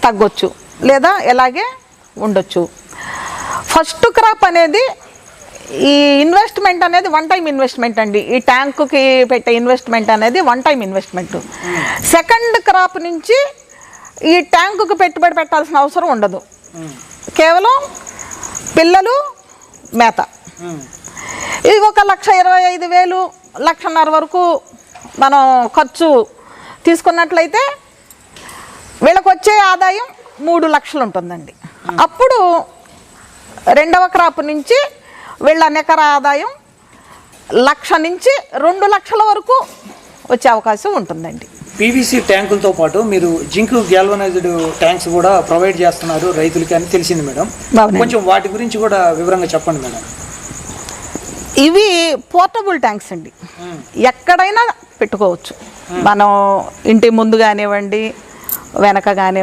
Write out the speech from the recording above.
తగ్గొచ్చు లేదా ఎలాగే ఉండొచ్చు. ఫస్ట్ క్రాప్ అనేది ఈ ఇన్వెస్ట్మెంట్ అనేది వన్ టైం ఇన్వెస్ట్మెంట్ అండి. ఈ ట్యాంకుకి పెట్టే ఇన్వెస్ట్మెంట్ అనేది one time investment. Second crop నుంచి ఈ ట్యాంకుకి పెట్టుబడి పెట్టాల్సిన అవసరం ఉండదు. కేవలం పిల్లలు, మేత. ఇది 1,25,000 1,50,000 వరకు మనం ఖర్చు తీసుకున్నట్లయితే వీళ్ళకి వచ్చే ఆదాయం 3 లక్షలు ఉంటుందండి. అప్పుడు రెండవ క్రాప్ నుంచి వీళ్ళ నికర ఆదాయం 1,00,000 నుంచి 2 లక్షల వరకు వచ్చే అవకాశం ఉంటుందండి. పీవీసీ ట్యాంకులతో పాటు మీరు జింక్ గ్యాల్వనైజ్డ్ ట్యాంక్స్ కూడా ప్రొవైడ్ చేస్తున్నారు రైతులకి అని తెలిసింది మేడం. కొంచెం వాటి గురించి కూడా వివరంగా చెప్పండి మేడం. ఇవి పోర్టబుల్ ట్యాంక్స్ అండి. ఎక్కడైనా పెట్టుకోవచ్చు. మనం ఇంటి ముందు కానివ్వండి, వెనక కానివ్వండి,